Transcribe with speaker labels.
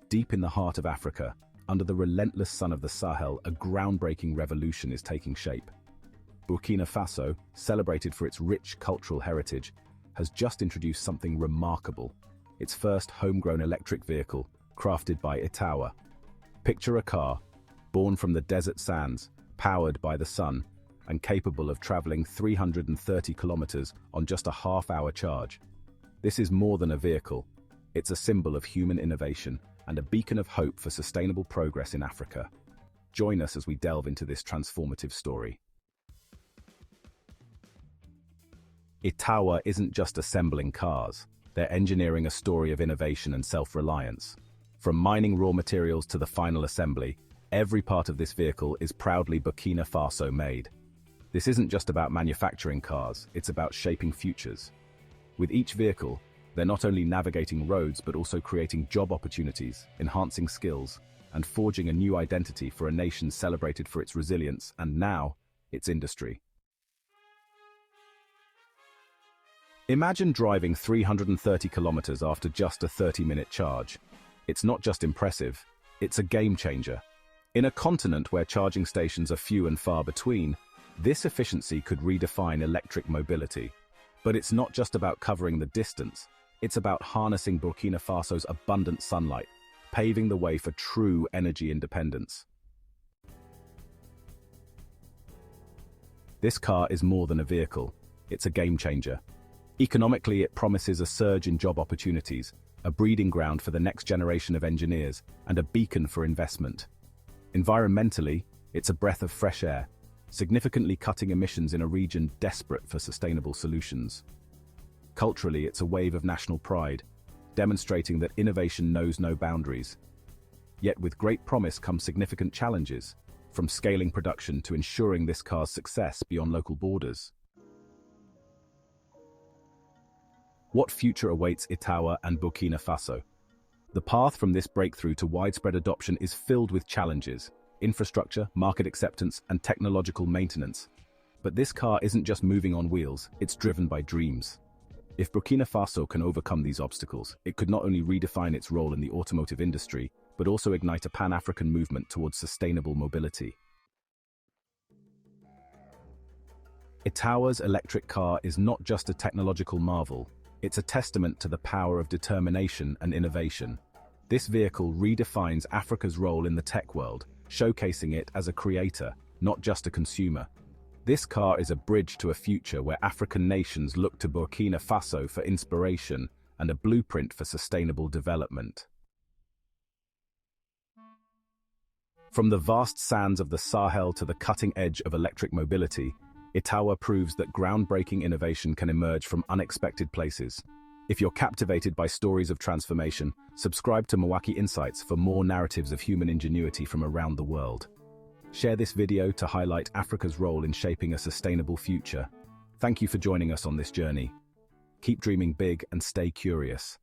Speaker 1: Deep in the heart of Africa, under the relentless sun of the Sahel, a groundbreaking revolution is taking shape. Burkina Faso, celebrated for its rich cultural heritage, has just introduced something remarkable: its first homegrown electric vehicle, crafted by Itaoua. Picture a car, born from the desert sands, powered by the sun, and capable of traveling 330 kilometers on just a half-hour charge. This is more than a vehicle. It's a symbol of human innovation and a beacon of hope for sustainable progress in Africa. Join us as we delve into this transformative story. Itaoua isn't just assembling cars. They're engineering a story of innovation and self-reliance. From mining raw materials to the final assembly, every part of this vehicle is proudly Burkina Faso-made. This isn't just about manufacturing cars, it's about shaping futures. With each vehicle, they're not only navigating roads but also creating job opportunities, enhancing skills, and forging a new identity for a nation celebrated for its resilience and now, its industry. Imagine driving 330 kilometers after just a 30-minute charge. It's not just impressive, it's a game changer. In a continent where charging stations are few and far between, this efficiency could redefine electric mobility. But it's not just about covering the distance, it's about harnessing Burkina Faso's abundant sunlight, paving the way for true energy independence. This car is more than a vehicle, it's a game changer. Economically, it promises a surge in job opportunities, a breeding ground for the next generation of engineers, and a beacon for investment. Environmentally, it's a breath of fresh air, significantly cutting emissions in a region desperate for sustainable solutions. Culturally, it's a wave of national pride, demonstrating that innovation knows no boundaries. Yet with great promise come significant challenges, from scaling production to ensuring this car's success beyond local borders. What future awaits Itaoua and Burkina Faso? The path from this breakthrough to widespread adoption is filled with challenges: infrastructure, market acceptance, and technological maintenance. But this car isn't just moving on wheels, it's driven by dreams. If Burkina Faso can overcome these obstacles, it could not only redefine its role in the automotive industry, but also ignite a Pan-African movement towards sustainable mobility. Itaoua's electric car is not just a technological marvel, it's a testament to the power of determination and innovation. This vehicle redefines Africa's role in the tech world, showcasing it as a creator, not just a consumer. This car is a bridge to a future where African nations look to Burkina Faso for inspiration and a blueprint for sustainable development. From the vast sands of the Sahel to the cutting edge of electric mobility, Itaoua proves that groundbreaking innovation can emerge from unexpected places. If you're captivated by stories of transformation, subscribe to Mwaki Insights for more narratives of human ingenuity from around the world. Share this video to highlight Africa's role in shaping a sustainable future. Thank you for joining us on this journey. Keep dreaming big and stay curious.